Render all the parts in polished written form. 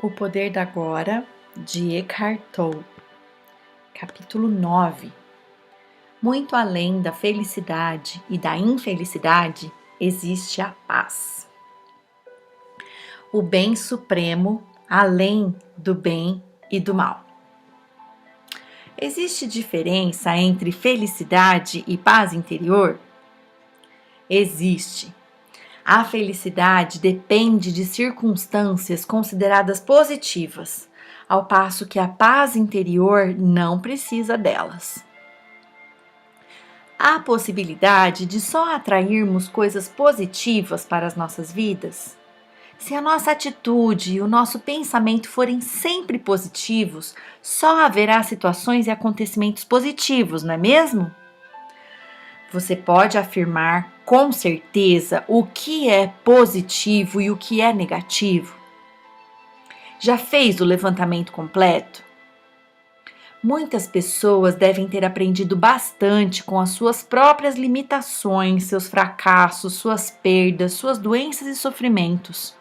O Poder da Agora, de Eckhart Tolle. Capítulo 9. Muito além da felicidade e da infelicidade, existe a paz. O bem supremo, além do bem e do mal. Existe diferença entre felicidade e paz interior? Existe. A felicidade depende de circunstâncias consideradas positivas, ao passo que a paz interior não precisa delas. Há a possibilidade de só atrairmos coisas positivas para as nossas vidas? Se a nossa atitude e o nosso pensamento forem sempre positivos, só haverá situações e acontecimentos positivos, não é mesmo? Você pode afirmar com certeza o que é positivo e o que é negativo? Já fez o levantamento completo? Muitas pessoas devem ter aprendido bastante com as suas próprias limitações, seus fracassos, suas perdas, suas doenças e sofrimentos.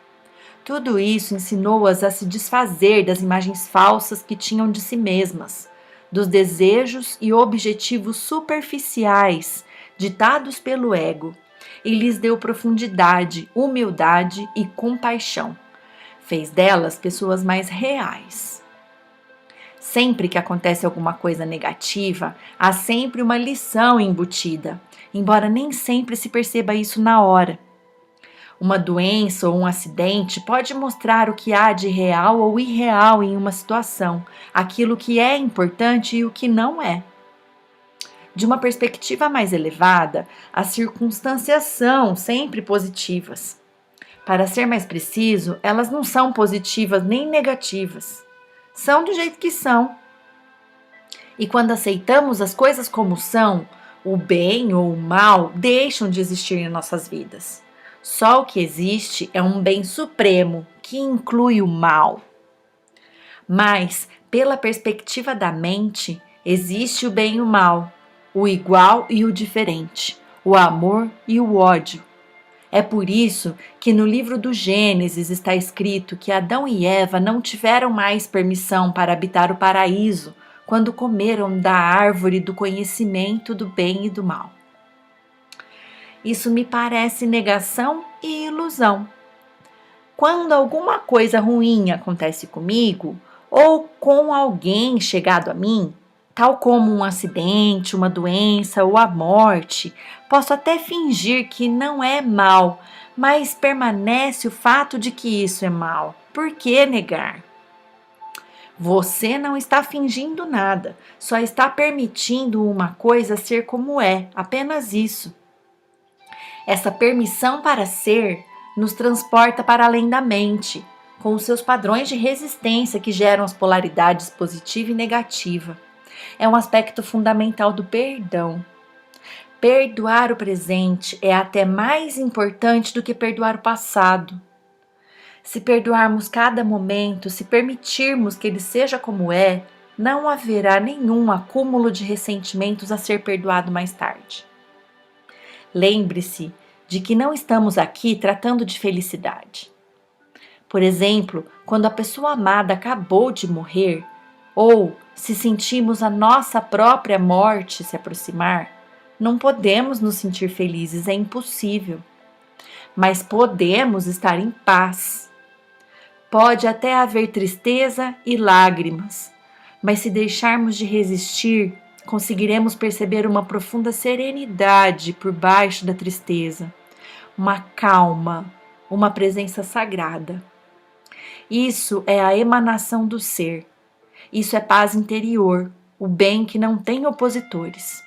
Tudo isso ensinou-as a se desfazer das imagens falsas que tinham de si mesmas, dos desejos e objetivos superficiais ditados pelo ego, e lhes deu profundidade, humildade e compaixão. Fez delas pessoas mais reais. Sempre que acontece alguma coisa negativa, há sempre uma lição embutida, embora nem sempre se perceba isso na hora. Uma doença ou um acidente pode mostrar o que há de real ou irreal em uma situação, aquilo que é importante e o que não é. De uma perspectiva mais elevada, as circunstâncias são sempre positivas. Para ser mais preciso, elas não são positivas nem negativas. São do jeito que são. E quando aceitamos as coisas como são, o bem ou o mal deixam de existir em nossas vidas. Só o que existe é um bem supremo, que inclui o mal. Mas, pela perspectiva da mente, existe o bem e o mal, o igual e o diferente, o amor e o ódio. É por isso que no livro do Gênesis está escrito que Adão e Eva não tiveram mais permissão para habitar o paraíso quando comeram da árvore do conhecimento do bem e do mal. Isso me parece negação e ilusão. Quando alguma coisa ruim acontece comigo ou com alguém chegado a mim, tal como um acidente, uma doença ou a morte, posso até fingir que não é mal, mas permanece o fato de que isso é mal. Por que negar? Você não está fingindo nada, só está permitindo uma coisa ser como é, apenas isso. Essa permissão para ser nos transporta para além da mente, com os seus padrões de resistência que geram as polaridades positiva e negativa. É um aspecto fundamental do perdão. Perdoar o presente é até mais importante do que perdoar o passado. Se perdoarmos cada momento, se permitirmos que ele seja como é, não haverá nenhum acúmulo de ressentimentos a ser perdoado mais tarde. Lembre-se de que não estamos aqui tratando de felicidade. Por exemplo, quando a pessoa amada acabou de morrer, ou se sentimos a nossa própria morte se aproximar, não podemos nos sentir felizes, é impossível. Mas podemos estar em paz. Pode até haver tristeza e lágrimas, mas se deixarmos de resistir, conseguiremos perceber uma profunda serenidade por baixo da tristeza, uma calma, uma presença sagrada. Isso é a emanação do ser. Isso é paz interior, o bem que não tem opositores.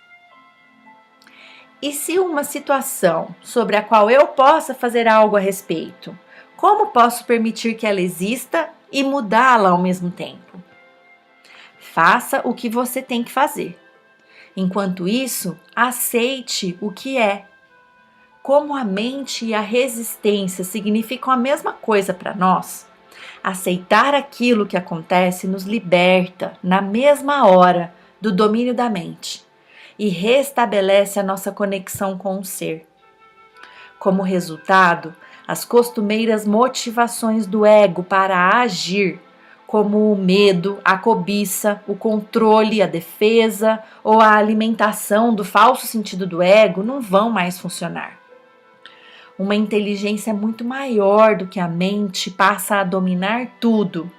E se uma situação sobre a qual eu possa fazer algo a respeito, como posso permitir que ela exista e mudá-la ao mesmo tempo? Faça o que você tem que fazer. Enquanto isso, aceite o que é. Como a mente e a resistência significam a mesma coisa para nós, aceitar aquilo que acontece nos liberta, na mesma hora, do domínio da mente e restabelece a nossa conexão com o ser. Como resultado, as costumeiras motivações do ego para agir, como o medo, a cobiça, o controle, a defesa ou a alimentação do falso sentido do ego, não vão mais funcionar. Uma inteligência muito maior do que a mente passa a dominar tudo,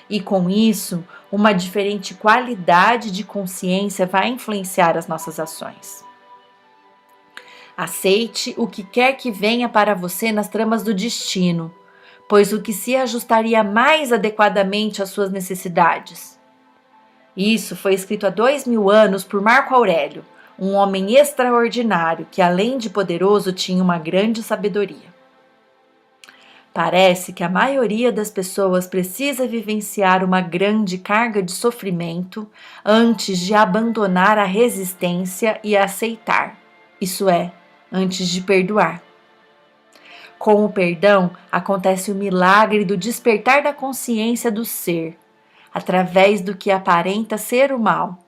e com isso, uma diferente qualidade de consciência vai influenciar as nossas ações. Aceite o que quer que venha para você nas tramas do destino, pois o que se ajustaria mais adequadamente às suas necessidades. Isso foi escrito há 2000 anos por Marco Aurélio, um homem extraordinário que, além de poderoso, tinha uma grande sabedoria. Parece que a maioria das pessoas precisa vivenciar uma grande carga de sofrimento antes de abandonar a resistência e aceitar, isso é, antes de perdoar. Com o perdão, acontece o milagre do despertar da consciência do ser, através do que aparenta ser o mal,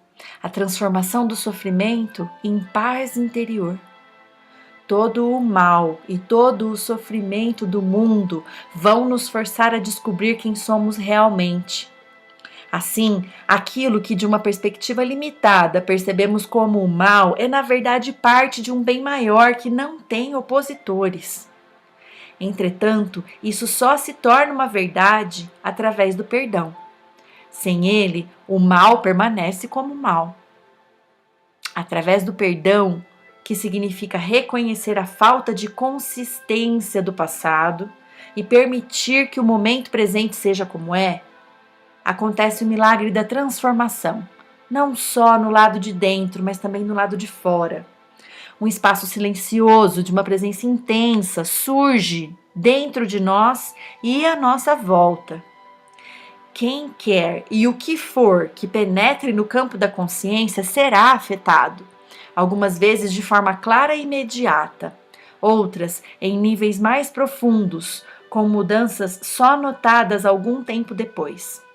a transformação do sofrimento em paz interior. Todo o mal e todo o sofrimento do mundo vão nos forçar a descobrir quem somos realmente. Assim, aquilo que de uma perspectiva limitada percebemos como o mal é na verdade parte de um bem maior que não tem opositores. Entretanto, isso só se torna uma verdade através do perdão. Sem ele, o mal permanece como mal. Através do perdão, que significa reconhecer a falta de consistência do passado e permitir que o momento presente seja como é, acontece o milagre da transformação, não só no lado de dentro, mas também no lado de fora. Um espaço silencioso de uma presença intensa surge dentro de nós e à nossa volta. Quem quer e o que for que penetre no campo da consciência será afetado, algumas vezes de forma clara e imediata, outras em níveis mais profundos, com mudanças só notadas algum tempo depois.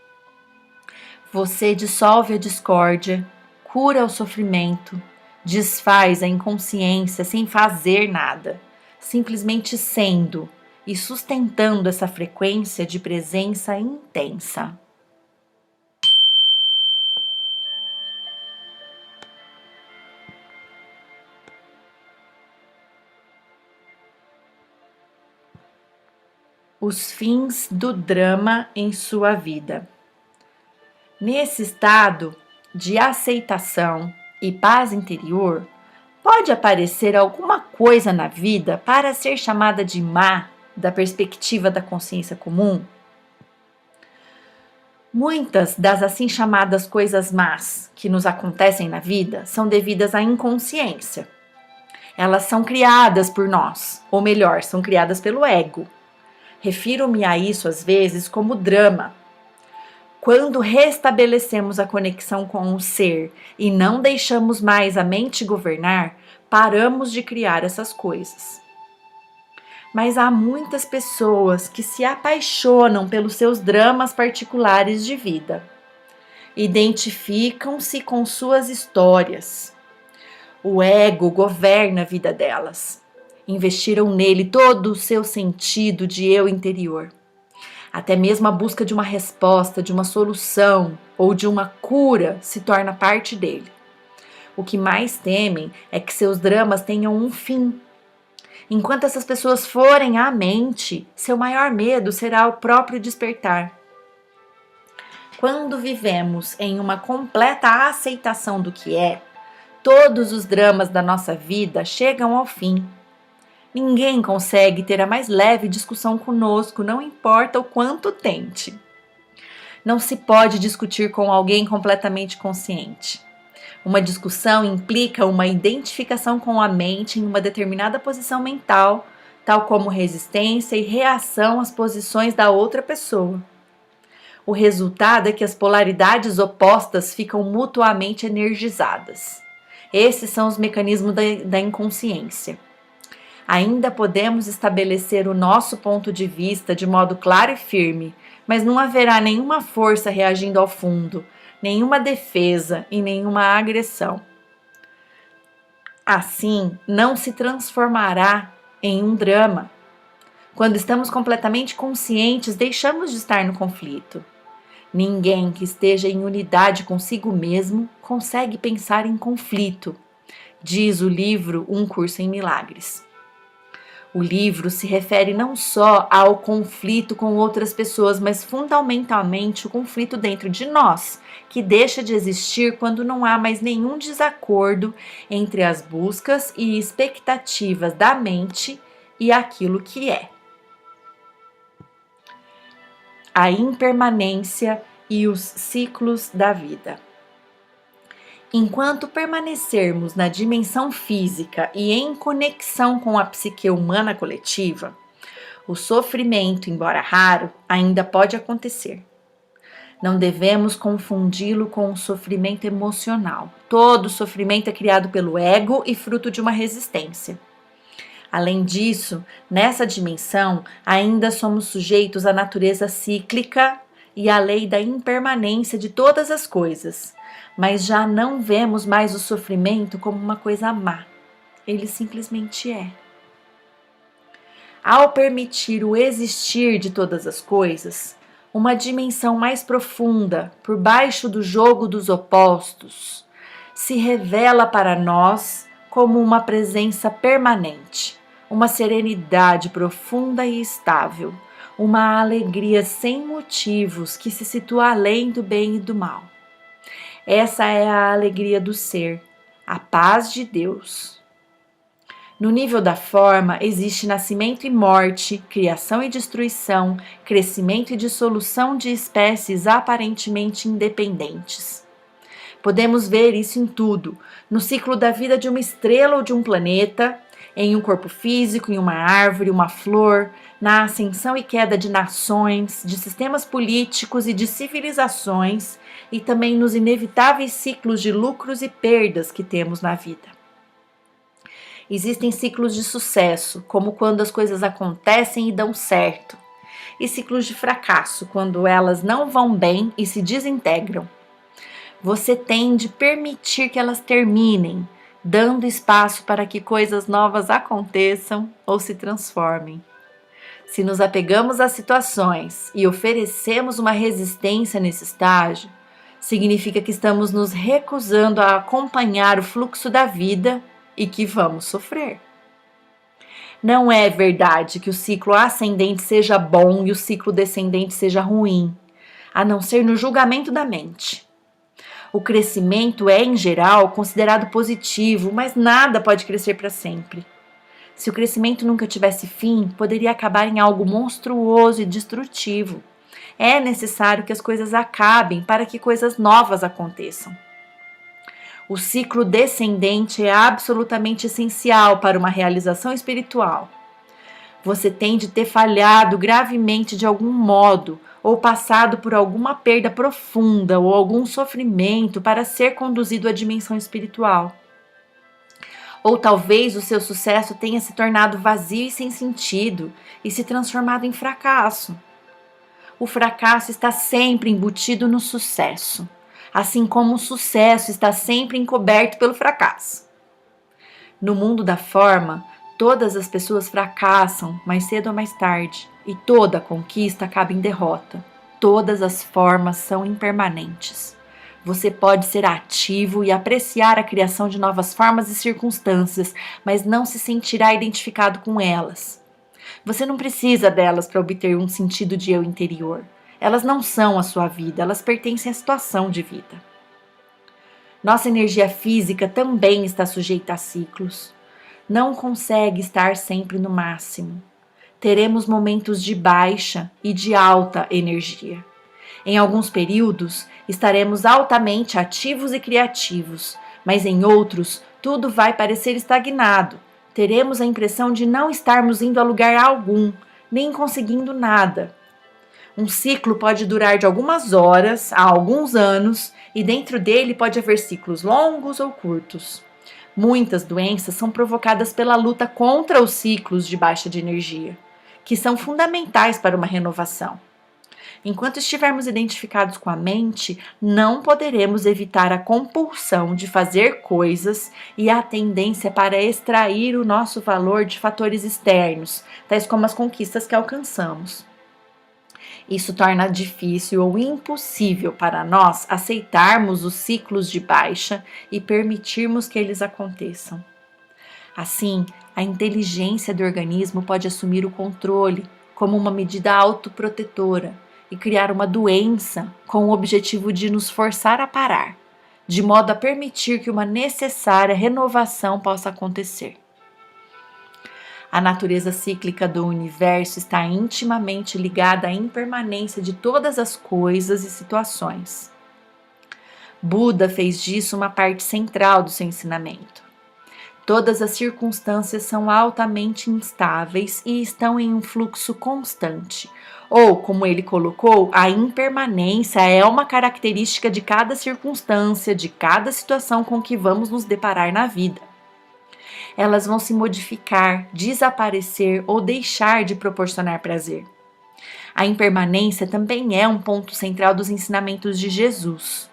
Você dissolve a discórdia, cura o sofrimento, desfaz a inconsciência sem fazer nada, simplesmente sendo e sustentando essa frequência de presença intensa. Os fins do drama em sua vida. Nesse estado de aceitação e paz interior, pode aparecer alguma coisa na vida para ser chamada de má da perspectiva da consciência comum? Muitas das assim chamadas coisas más que nos acontecem na vida são devidas à inconsciência. Elas são criadas por nós, ou melhor, são criadas pelo ego. Refiro-me a isso às vezes como drama. Quando restabelecemos a conexão com o ser e não deixamos mais a mente governar, paramos de criar essas coisas. Mas há muitas pessoas que se apaixonam pelos seus dramas particulares de vida. Identificam-se com suas histórias. O ego governa a vida delas. Investiram nele todo o seu sentido de eu interior. Até mesmo a busca de uma resposta, de uma solução ou de uma cura se torna parte dele. O que mais temem é que seus dramas tenham um fim. Enquanto essas pessoas forem à mente, seu maior medo será o próprio despertar. Quando vivemos em uma completa aceitação do que é, todos os dramas da nossa vida chegam ao fim. Ninguém consegue ter a mais leve discussão conosco, não importa o quanto tente. Não se pode discutir com alguém completamente consciente. Uma discussão implica uma identificação com a mente em uma determinada posição mental, tal como resistência e reação às posições da outra pessoa. O resultado é que as polaridades opostas ficam mutuamente energizadas. Esses são os mecanismos da inconsciência. Ainda podemos estabelecer o nosso ponto de vista de modo claro e firme, mas não haverá nenhuma força reagindo ao fundo, nenhuma defesa e nenhuma agressão. Assim, não se transformará em um drama. Quando estamos completamente conscientes, deixamos de estar no conflito. Ninguém que esteja em unidade consigo mesmo consegue pensar em conflito, diz o livro Um Curso em Milagres. O livro se refere não só ao conflito com outras pessoas, mas fundamentalmente o conflito dentro de nós, que deixa de existir quando não há mais nenhum desacordo entre as buscas e expectativas da mente e aquilo que é. A impermanência e os ciclos da vida. Enquanto permanecermos na dimensão física e em conexão com a psique humana coletiva, o sofrimento, embora raro, ainda pode acontecer. Não devemos confundi-lo com o sofrimento emocional. Todo sofrimento é criado pelo ego e fruto de uma resistência. Além disso, nessa dimensão, ainda somos sujeitos à natureza cíclica e à lei da impermanência de todas as coisas, mas já não vemos mais o sofrimento como uma coisa má. Ele simplesmente é. Ao permitir o existir de todas as coisas, uma dimensão mais profunda, por baixo do jogo dos opostos, se revela para nós como uma presença permanente, uma serenidade profunda e estável, uma alegria sem motivos que se situa além do bem e do mal. Essa é a alegria do ser, a paz de Deus. No nível da forma, existe nascimento e morte, criação e destruição, crescimento e dissolução de espécies aparentemente independentes. Podemos ver isso em tudo, no ciclo da vida de uma estrela ou de um planeta, em um corpo físico, em uma árvore, uma flor, na ascensão e queda de nações, de sistemas políticos e de civilizações, e também nos inevitáveis ciclos de lucros e perdas que temos na vida. Existem ciclos de sucesso, como quando as coisas acontecem e dão certo, e ciclos de fracasso, quando elas não vão bem e se desintegram. Você tem de permitir que elas terminem, dando espaço para que coisas novas aconteçam ou se transformem. Se nos apegamos às situações e oferecemos uma resistência nesse estágio, significa que estamos nos recusando a acompanhar o fluxo da vida e que vamos sofrer. Não é verdade que o ciclo ascendente seja bom e o ciclo descendente seja ruim, a não ser no julgamento da mente. O crescimento é, em geral, considerado positivo, mas nada pode crescer para sempre. Se o crescimento nunca tivesse fim, poderia acabar em algo monstruoso e destrutivo. É necessário que as coisas acabem para que coisas novas aconteçam. O ciclo descendente é absolutamente essencial para uma realização espiritual. Você tem de ter falhado gravemente de algum modo, ou passado por alguma perda profunda ou algum sofrimento para ser conduzido à dimensão espiritual. Ou talvez o seu sucesso tenha se tornado vazio e sem sentido e se transformado em fracasso. O fracasso está sempre embutido no sucesso, assim como o sucesso está sempre encoberto pelo fracasso. No mundo da forma, todas as pessoas fracassam mais cedo ou mais tarde, e toda conquista acaba em derrota. Todas as formas são impermanentes. Você pode ser ativo e apreciar a criação de novas formas e circunstâncias, mas não se sentirá identificado com elas. Você não precisa delas para obter um sentido de eu interior. Elas não são a sua vida, elas pertencem à situação de vida. Nossa energia física também está sujeita a ciclos. Não consegue estar sempre no máximo. Teremos momentos de baixa e de alta energia. Em alguns períodos, estaremos altamente ativos e criativos, mas em outros, tudo vai parecer estagnado. Teremos a impressão de não estarmos indo a lugar algum, nem conseguindo nada. Um ciclo pode durar de algumas horas a alguns anos, e dentro dele pode haver ciclos longos ou curtos. Muitas doenças são provocadas pela luta contra os ciclos de baixa de energia, que são fundamentais para uma renovação. Enquanto estivermos identificados com a mente, não poderemos evitar a compulsão de fazer coisas e a tendência para extrair o nosso valor de fatores externos, tais como as conquistas que alcançamos. Isso torna difícil ou impossível para nós aceitarmos os ciclos de baixa e permitirmos que eles aconteçam. Assim, a inteligência do organismo pode assumir o controle como uma medida autoprotetora e criar uma doença com o objetivo de nos forçar a parar, de modo a permitir que uma necessária renovação possa acontecer. A natureza cíclica do universo está intimamente ligada à impermanência de todas as coisas e situações. Buda fez disso uma parte central do seu ensinamento. Todas as circunstâncias são altamente instáveis e estão em um fluxo constante. Ou, como ele colocou, a impermanência é uma característica de cada circunstância, de cada situação com que vamos nos deparar na vida. Elas vão se modificar, desaparecer ou deixar de proporcionar prazer. A impermanência também é um ponto central dos ensinamentos de Jesus.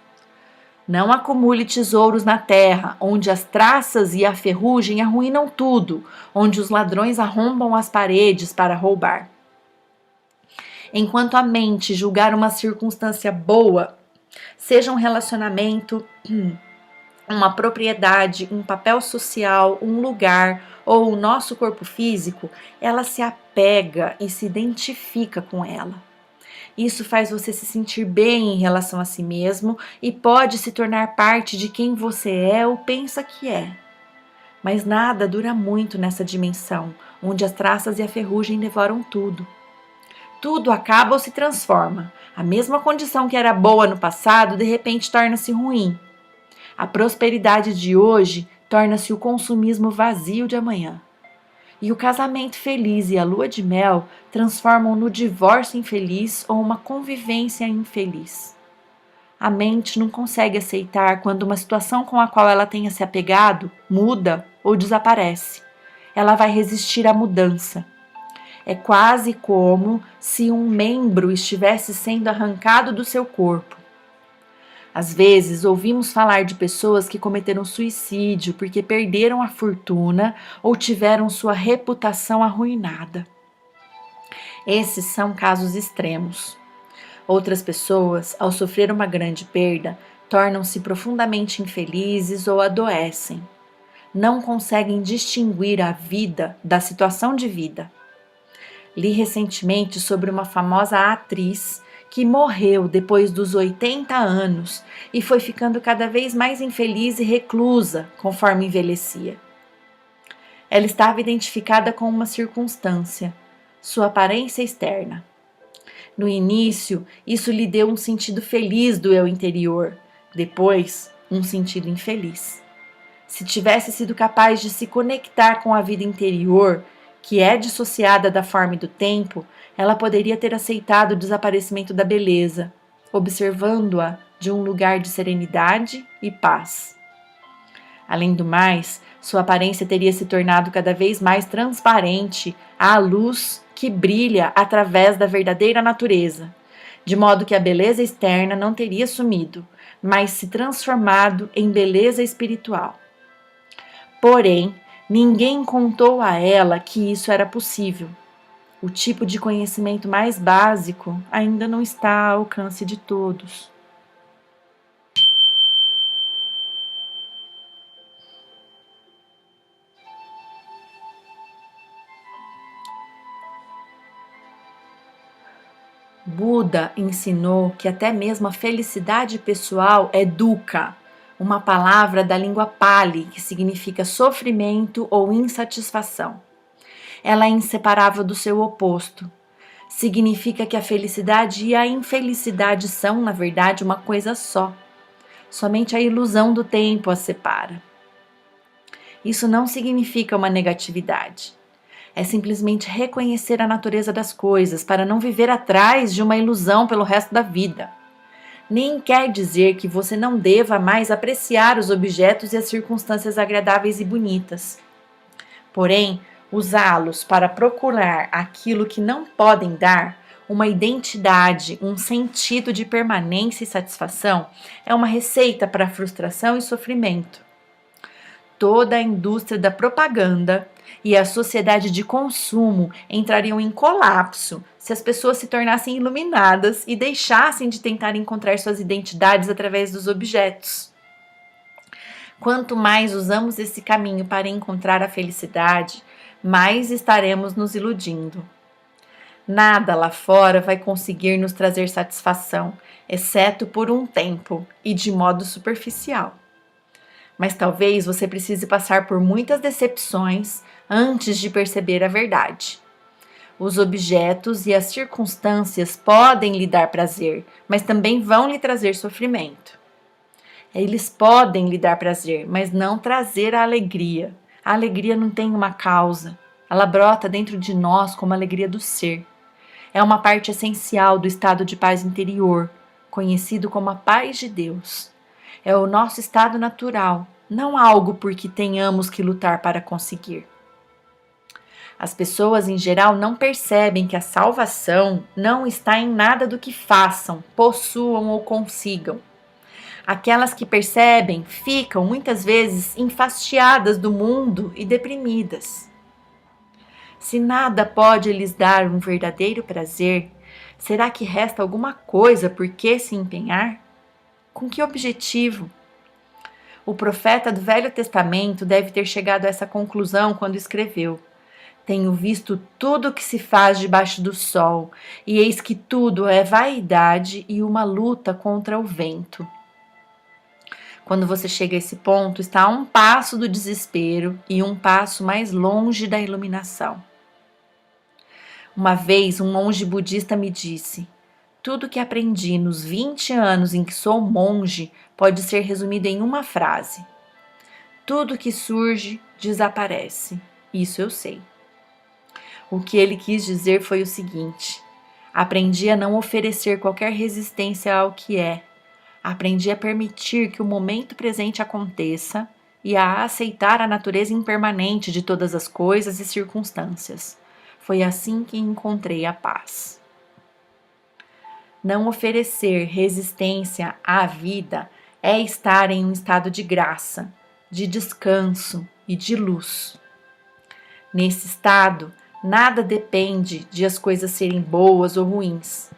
Não acumule tesouros na terra, onde as traças e a ferrugem arruinam tudo, onde os ladrões arrombam as paredes para roubar. Enquanto a mente julgar uma circunstância boa, seja um relacionamento, uma propriedade, um papel social, um lugar ou o nosso corpo físico, ela se apega e se identifica com ela. Isso faz você se sentir bem em relação a si mesmo e pode se tornar parte de quem você é ou pensa que é. Mas nada dura muito nessa dimensão, onde as traças e a ferrugem devoram tudo. Tudo acaba ou se transforma. A mesma condição que era boa no passado, de repente torna-se ruim. A prosperidade de hoje torna-se o consumismo vazio de amanhã. E o casamento feliz e a lua de mel transformam no divórcio infeliz ou uma convivência infeliz. A mente não consegue aceitar quando uma situação com a qual ela tenha se apegado muda ou desaparece. Ela vai resistir à mudança. É quase como se um membro estivesse sendo arrancado do seu corpo. Às vezes, ouvimos falar de pessoas que cometeram suicídio porque perderam a fortuna ou tiveram sua reputação arruinada. Esses são casos extremos. Outras pessoas, ao sofrer uma grande perda, tornam-se profundamente infelizes ou adoecem. Não conseguem distinguir a vida da situação de vida. Li recentemente sobre uma famosa atriz que morreu depois dos 80 anos e foi ficando cada vez mais infeliz e reclusa conforme envelhecia. Ela estava identificada com uma circunstância, sua aparência externa. No início, isso lhe deu um sentido feliz do eu interior, depois, um sentido infeliz. Se tivesse sido capaz de se conectar com a vida interior, que é dissociada da forma e do tempo, ela poderia ter aceitado o desaparecimento da beleza, observando-a de um lugar de serenidade e paz. Além do mais, sua aparência teria se tornado cada vez mais transparente à luz que brilha através da verdadeira natureza, de modo que a beleza externa não teria sumido, mas se transformado em beleza espiritual. Porém, ninguém contou a ela que isso era possível. O tipo de conhecimento mais básico ainda não está ao alcance de todos. Buda ensinou que até mesmo a felicidade pessoal é dukkha, uma palavra da língua Pali que significa sofrimento ou insatisfação. Ela é inseparável do seu oposto. Significa que a felicidade e a infelicidade são, na verdade, uma coisa só. Somente a ilusão do tempo as separa. Isso não significa uma negatividade. É simplesmente reconhecer a natureza das coisas para não viver atrás de uma ilusão pelo resto da vida. Nem quer dizer que você não deva mais apreciar os objetos e as circunstâncias agradáveis e bonitas. Porém, usá-los para procurar aquilo que não podem dar uma identidade, um sentido de permanência e satisfação, é uma receita para frustração e sofrimento. Toda a indústria da propaganda e a sociedade de consumo entrariam em colapso se as pessoas se tornassem iluminadas e deixassem de tentar encontrar suas identidades através dos objetos. Quanto mais usamos esse caminho para encontrar a felicidade, mais estaremos nos iludindo. Nada lá fora vai conseguir nos trazer satisfação, exceto por um tempo e de modo superficial. Mas talvez você precise passar por muitas decepções antes de perceber a verdade. Os objetos e as circunstâncias podem lhe dar prazer, mas também vão lhe trazer sofrimento. Eles podem lhe dar prazer, mas não trazer a alegria. A alegria não tem uma causa. Ela brota dentro de nós como a alegria do ser. É uma parte essencial do estado de paz interior, conhecido como a paz de Deus. É o nosso estado natural, não algo por que tenhamos que lutar para conseguir. As pessoas em geral não percebem que a salvação não está em nada do que façam, possuam ou consigam. Aquelas que percebem ficam muitas vezes enfastiadas do mundo e deprimidas. Se nada pode lhes dar um verdadeiro prazer, será que resta alguma coisa por que se empenhar? Com que objetivo? O profeta do Velho Testamento deve ter chegado a essa conclusão quando escreveu: Tenho visto tudo o que se faz debaixo do sol, e eis que tudo é vaidade e uma luta contra o vento. Quando você chega a esse ponto, está a um passo do desespero e um passo mais longe da iluminação. Uma vez, um monge budista me disse: tudo que aprendi nos 20 anos em que sou monge pode ser resumido em uma frase: tudo que surge, desaparece. Isso eu sei. O que ele quis dizer foi o seguinte: aprendi a não oferecer qualquer resistência ao que é. Aprendi a permitir que o momento presente aconteça e a aceitar a natureza impermanente de todas as coisas e circunstâncias. Foi assim que encontrei a paz. Não oferecer resistência à vida é estar em um estado de graça, de descanso e de luz. Nesse estado, nada depende de as coisas serem boas ou ruins.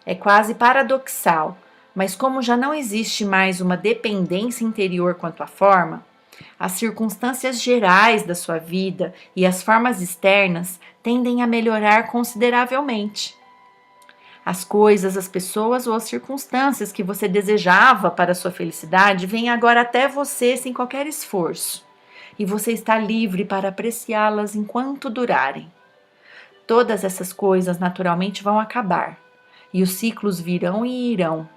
É quase paradoxal, mas como já não existe mais uma dependência interior quanto à forma, as circunstâncias gerais da sua vida e as formas externas tendem a melhorar consideravelmente. As coisas, as pessoas ou as circunstâncias que você desejava para a sua felicidade vêm agora até você sem qualquer esforço, e você está livre para apreciá-las enquanto durarem. Todas essas coisas naturalmente vão acabar, e os ciclos virão e irão,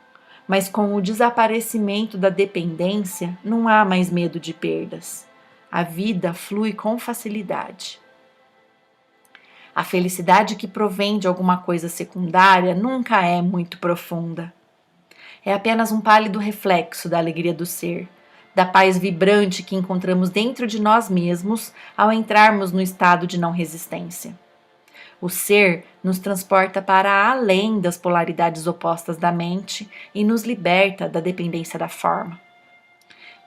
mas com o desaparecimento da dependência não há mais medo de perdas. A vida flui com facilidade. A felicidade que provém de alguma coisa secundária nunca é muito profunda. É apenas um pálido reflexo da alegria do ser, da paz vibrante que encontramos dentro de nós mesmos ao entrarmos no estado de não resistência. O ser nos transporta para além das polaridades opostas da mente e nos liberta da dependência da forma.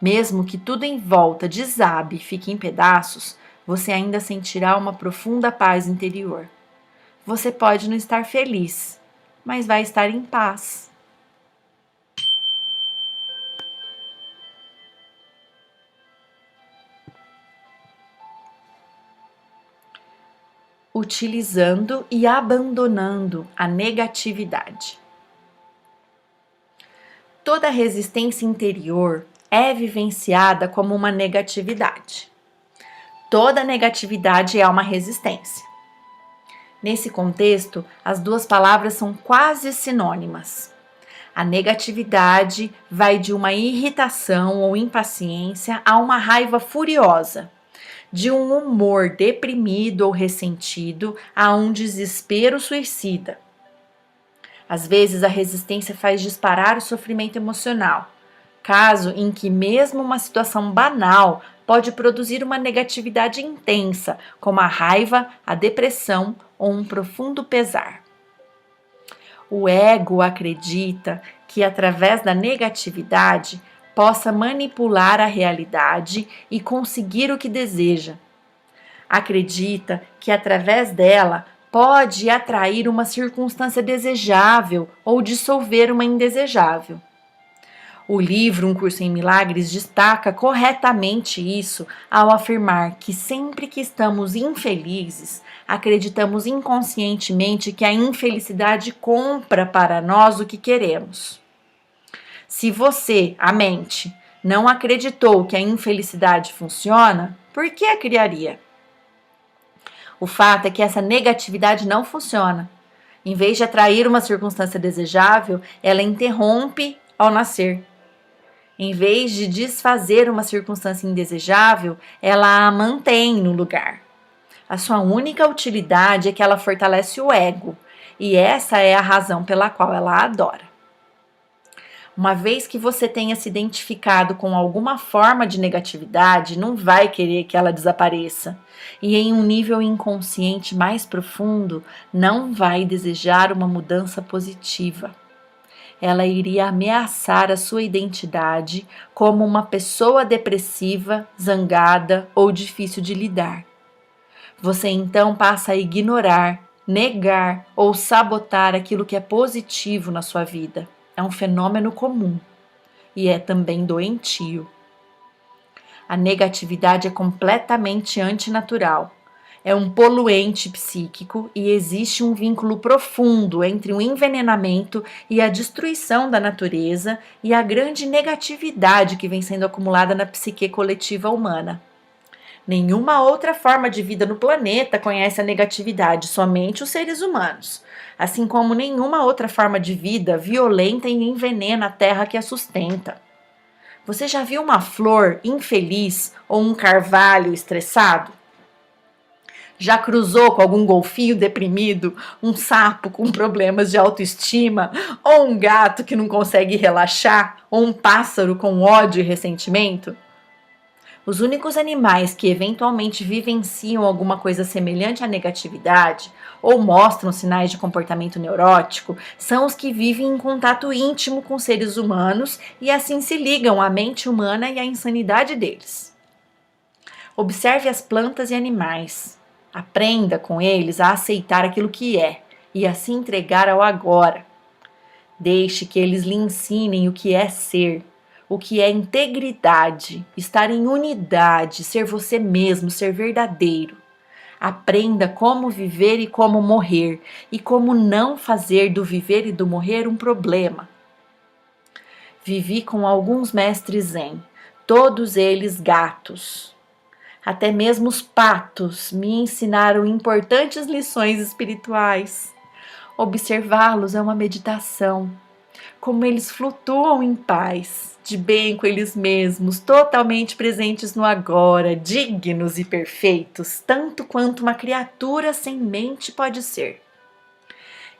Mesmo que tudo em volta desabe e fique em pedaços, você ainda sentirá uma profunda paz interior. Você pode não estar feliz, mas vai estar em paz. Utilizando e abandonando a negatividade. Toda resistência interior é vivenciada como uma negatividade. Toda negatividade é uma resistência. Nesse contexto, as duas palavras são quase sinônimas. A negatividade vai de uma irritação ou impaciência a uma raiva furiosa, de um humor deprimido ou ressentido a um desespero suicida. Às vezes, a resistência faz disparar o sofrimento emocional, caso em que mesmo uma situação banal pode produzir uma negatividade intensa, como a raiva, a depressão ou um profundo pesar. O ego acredita que através da negatividade possa manipular a realidade e conseguir o que deseja. Acredita que através dela pode atrair uma circunstância desejável ou dissolver uma indesejável. O livro Um Curso em Milagres destaca corretamente isso ao afirmar que sempre que estamos infelizes, acreditamos inconscientemente que a infelicidade compra para nós o que queremos. Se você, a mente, não acreditou que a infelicidade funciona, por que a criaria? O fato é que essa negatividade não funciona. Em vez de atrair uma circunstância desejável, ela interrompe ao nascer. Em vez de desfazer uma circunstância indesejável, ela a mantém no lugar. A sua única utilidade é que ela fortalece o ego, e essa é a razão pela qual ela a adora. Uma vez que você tenha se identificado com alguma forma de negatividade, não vai querer que ela desapareça. E em um nível inconsciente mais profundo, não vai desejar uma mudança positiva. Ela iria ameaçar a sua identidade como uma pessoa depressiva, zangada ou difícil de lidar. Você então passa a ignorar, negar ou sabotar aquilo que é positivo na sua vida. É um fenômeno comum e é também doentio. A negatividade é completamente antinatural. É um poluente psíquico e existe um vínculo profundo entre o envenenamento e a destruição da natureza e a grande negatividade que vem sendo acumulada na psique coletiva humana. Nenhuma outra forma de vida no planeta conhece a negatividade, somente os seres humanos. Assim como nenhuma outra forma de vida violenta e envenena a terra que a sustenta. Você já viu uma flor infeliz ou um carvalho estressado? Já cruzou com algum golfinho deprimido, um sapo com problemas de autoestima, ou um gato que não consegue relaxar, ou um pássaro com ódio e ressentimento? Os únicos animais que eventualmente vivenciam alguma coisa semelhante à negatividade ou mostram sinais de comportamento neurótico são os que vivem em contato íntimo com seres humanos e assim se ligam à mente humana e à insanidade deles. Observe as plantas e animais. Aprenda com eles a aceitar aquilo que é e a se entregar ao agora. Deixe que eles lhe ensinem o que é ser, o que é integridade, estar em unidade, ser você mesmo, ser verdadeiro. Aprenda como viver e como morrer, e como não fazer do viver e do morrer um problema. Vivi com alguns mestres zen, todos eles gatos. Até mesmo os patos me ensinaram importantes lições espirituais. Observá-los é uma meditação. Como eles flutuam em paz, de bem com eles mesmos, totalmente presentes no agora, dignos e perfeitos, tanto quanto uma criatura sem mente pode ser.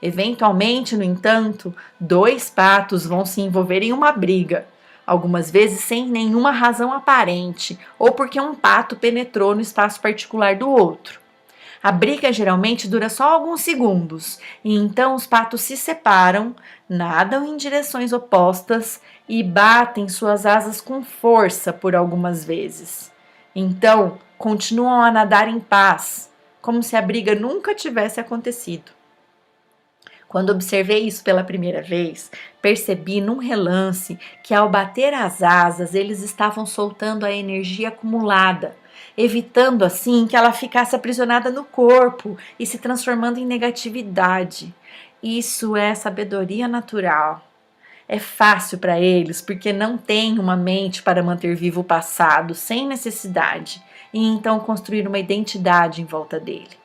Eventualmente, no entanto, dois patos vão se envolver em uma briga, algumas vezes sem nenhuma razão aparente, ou porque um pato penetrou no espaço particular do outro. A briga geralmente dura só alguns segundos, e então os patos se separam, nadam em direções opostas e batem suas asas com força por algumas vezes. Então, continuam a nadar em paz, como se a briga nunca tivesse acontecido. Quando observei isso pela primeira vez, percebi num relance que ao bater as asas eles estavam soltando a energia acumulada, evitando assim que ela ficasse aprisionada no corpo e se transformando em negatividade. Isso é sabedoria natural. É fácil para eles porque não têm uma mente para manter vivo o passado sem necessidade e então construir uma identidade em volta dele.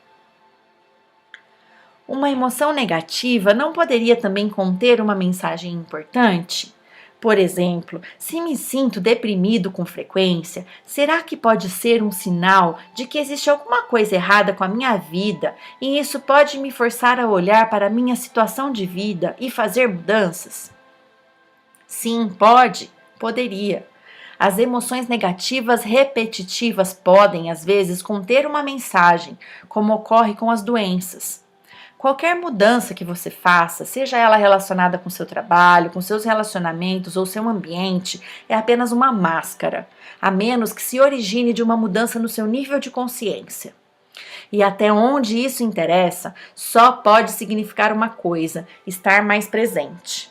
Uma emoção negativa não poderia também conter uma mensagem importante? Por exemplo, se me sinto deprimido com frequência, será que pode ser um sinal de que existe alguma coisa errada com a minha vida e isso pode me forçar a olhar para a minha situação de vida e fazer mudanças? Sim, pode, poderia. As emoções negativas repetitivas podem, às vezes, conter uma mensagem, como ocorre com as doenças. Qualquer mudança que você faça, seja ela relacionada com seu trabalho, com seus relacionamentos ou seu ambiente, é apenas uma máscara, a menos que se origine de uma mudança no seu nível de consciência. E até onde isso interessa, só pode significar uma coisa: estar mais presente.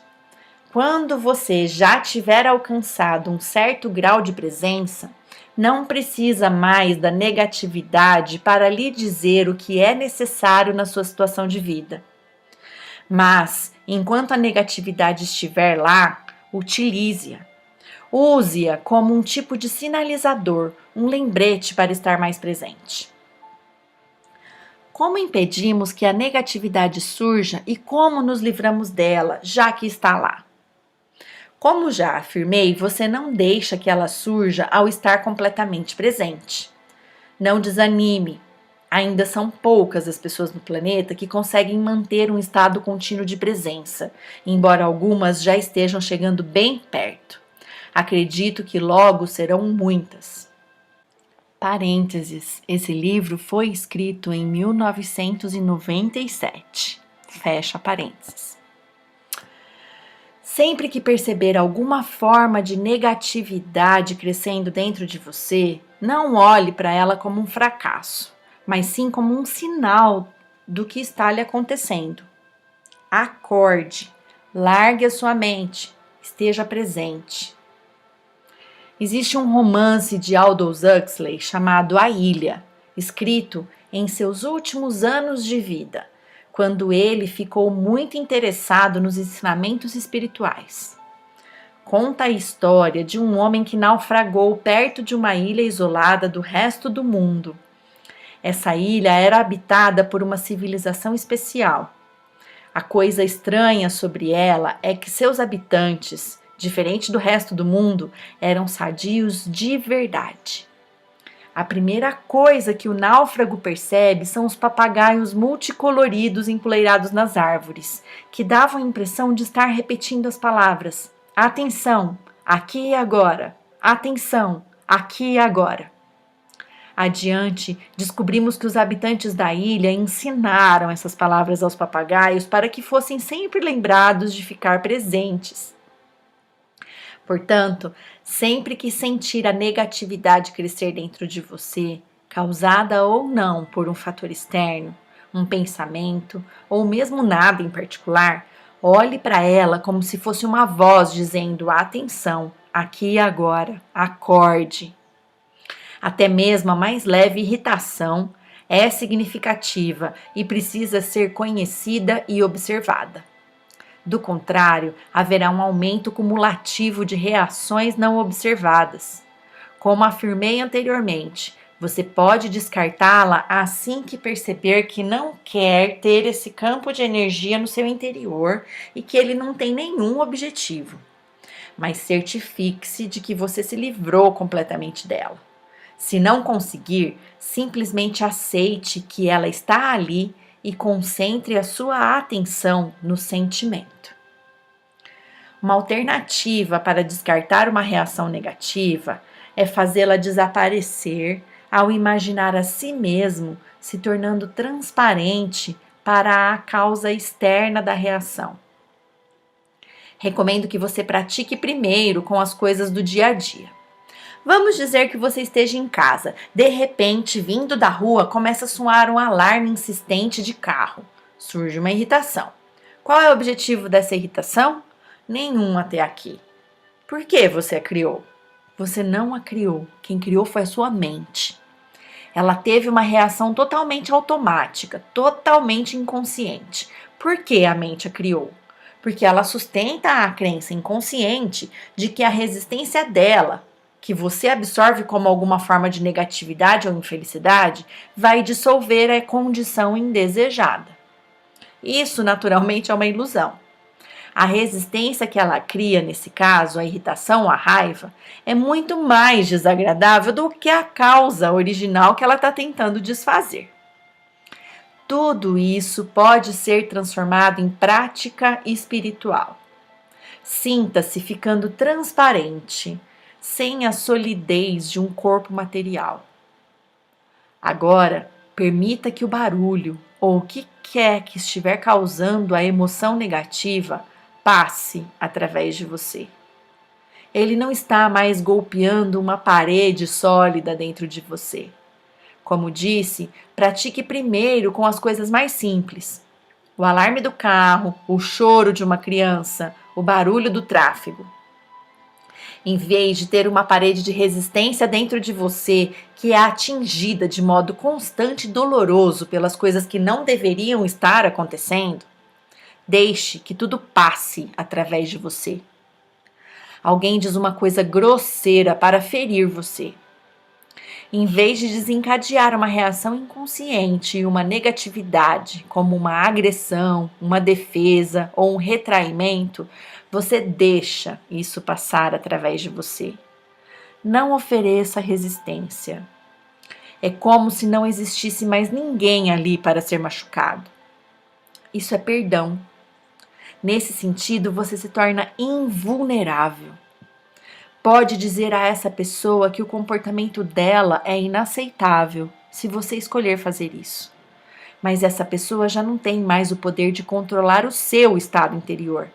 Quando você já tiver alcançado um certo grau de presença, não precisa mais da negatividade para lhe dizer o que é necessário na sua situação de vida. Mas, enquanto a negatividade estiver lá, utilize-a. Use-a como um tipo de sinalizador, um lembrete para estar mais presente. Como impedimos que a negatividade surja e como nos livramos dela, já que está lá? Como já afirmei, você não deixa que ela surja ao estar completamente presente. Não desanime. Ainda são poucas as pessoas no planeta que conseguem manter um estado contínuo de presença, embora algumas já estejam chegando bem perto. Acredito que logo serão muitas. Parênteses, esse livro foi escrito em 1997. Fecha parênteses. Sempre que perceber alguma forma de negatividade crescendo dentro de você, não olhe para ela como um fracasso, mas sim como um sinal do que está lhe acontecendo. Acorde, largue a sua mente, esteja presente. Existe um romance de Aldous Huxley chamado A Ilha, escrito em seus últimos anos de vida, quando ele ficou muito interessado nos ensinamentos espirituais. Conta a história de um homem que naufragou perto de uma ilha isolada do resto do mundo. Essa ilha era habitada por uma civilização especial. A coisa estranha sobre ela é que seus habitantes, diferente do resto do mundo, eram sadios de verdade. A primeira coisa que o náufrago percebe são os papagaios multicoloridos empoleirados nas árvores, que davam a impressão de estar repetindo as palavras: atenção, aqui e agora, atenção, aqui e agora. Adiante, descobrimos que os habitantes da ilha ensinaram essas palavras aos papagaios para que fossem sempre lembrados de ficar presentes. Portanto, sempre que sentir a negatividade crescer dentro de você, causada ou não por um fator externo, um pensamento ou mesmo nada em particular, olhe para ela como se fosse uma voz dizendo: atenção, aqui e agora, acorde. Até mesmo a mais leve irritação é significativa e precisa ser conhecida e observada. Do contrário, haverá um aumento cumulativo de reações não observadas. Como afirmei anteriormente, você pode descartá-la assim que perceber que não quer ter esse campo de energia no seu interior e que ele não tem nenhum objetivo. Mas certifique-se de que você se livrou completamente dela. Se não conseguir, simplesmente aceite que ela está ali e concentre a sua atenção no sentimento. Uma alternativa para descartar uma reação negativa é fazê-la desaparecer ao imaginar a si mesmo se tornando transparente para a causa externa da reação. Recomendo que você pratique primeiro com as coisas do dia a dia. Vamos dizer que você esteja em casa. De repente, vindo da rua, começa a soar um alarme insistente de carro. Surge uma irritação. Qual é o objetivo dessa irritação? Nenhum até aqui. Por que você a criou? Você não a criou. Quem criou foi a sua mente. Ela teve uma reação totalmente automática, totalmente inconsciente. Por que a mente a criou? Porque ela sustenta a crença inconsciente de que a resistência dela, que você absorve como alguma forma de negatividade ou infelicidade, vai dissolver a condição indesejada. Isso, naturalmente, é uma ilusão. A resistência que ela cria, nesse caso, a irritação ou a raiva, é muito mais desagradável do que a causa original que ela está tentando desfazer. Tudo isso pode ser transformado em prática espiritual. Sinta-se ficando transparente, sem a solidez de um corpo material. Agora, Permita que o barulho ou o que quer que estiver causando a emoção negativa passe através de você. Ele não está mais golpeando uma parede sólida dentro de você. Como disse, pratique primeiro com as coisas mais simples. O alarme do carro, o choro de uma criança, o barulho do tráfego. Em vez de ter uma parede de resistência dentro de você que é atingida de modo constante e doloroso pelas coisas que não deveriam estar acontecendo, deixe que tudo passe através de você. Alguém diz uma coisa grosseira para ferir você. Em vez de desencadear uma reação inconsciente e uma negatividade, como uma agressão, uma defesa ou um retraimento, você deixa isso passar através de você. Não ofereça resistência. É como se não existisse mais ninguém ali para ser machucado. Isso é perdão. Nesse sentido, você se torna invulnerável. Pode dizer a essa pessoa que o comportamento dela é inaceitável, se você escolher fazer isso. Mas essa pessoa já não tem mais o poder de controlar o seu estado interior.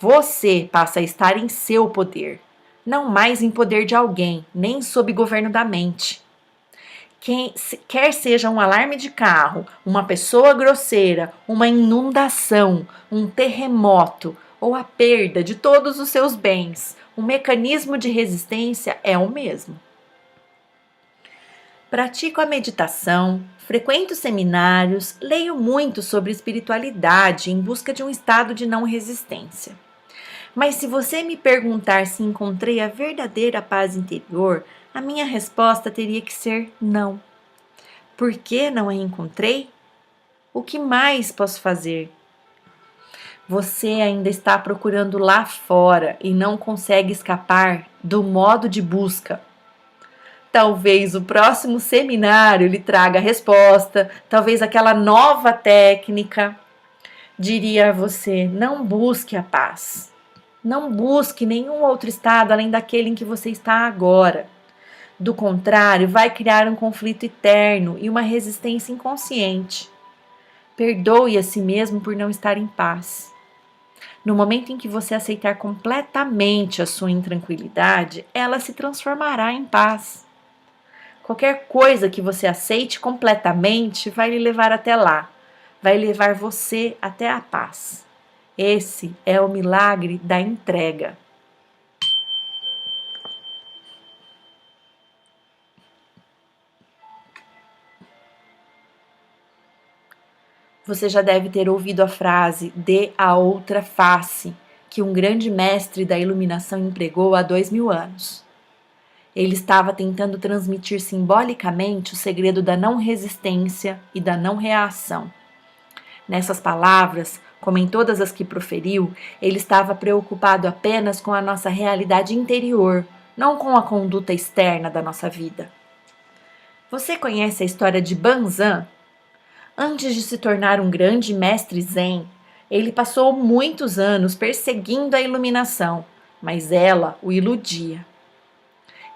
Você passa a estar em seu poder, não mais em poder de alguém, nem sob governo da mente. Quer seja um alarme de carro, uma pessoa grosseira, uma inundação, um terremoto ou a perda de todos os seus bens, o mecanismo de resistência é o mesmo. Pratico a meditação, frequento seminários, leio muito sobre espiritualidade em busca de um estado de não resistência. Mas se você me perguntar se encontrei a verdadeira paz interior, a minha resposta teria que ser não. Por que não a encontrei? O que mais posso fazer? Você ainda está procurando lá fora e não consegue escapar do modo de busca. Talvez o próximo seminário lhe traga a resposta, talvez aquela nova técnica. Diria a você, não busque a paz. Não busque nenhum outro estado além daquele em que você está agora. Do contrário, vai criar um conflito eterno e uma resistência inconsciente. Perdoe a si mesmo por não estar em paz. No momento em que você aceitar completamente a sua intranquilidade, ela se transformará em paz. Qualquer coisa que você aceite completamente vai lhe levar até lá, vai levar você até a paz. Esse é o milagre da entrega. Você já deve ter ouvido a frase "dê a outra face", que um grande mestre da iluminação empregou há 2000 anos. Ele estava tentando transmitir simbolicamente o segredo da não resistência e da não reação. Nessas palavras, como em todas as que proferiu, ele estava preocupado apenas com a nossa realidade interior, não com a conduta externa da nossa vida. Você conhece a história de Banzan? Antes de se tornar um grande mestre zen, ele passou muitos anos perseguindo a iluminação, mas ela o iludia.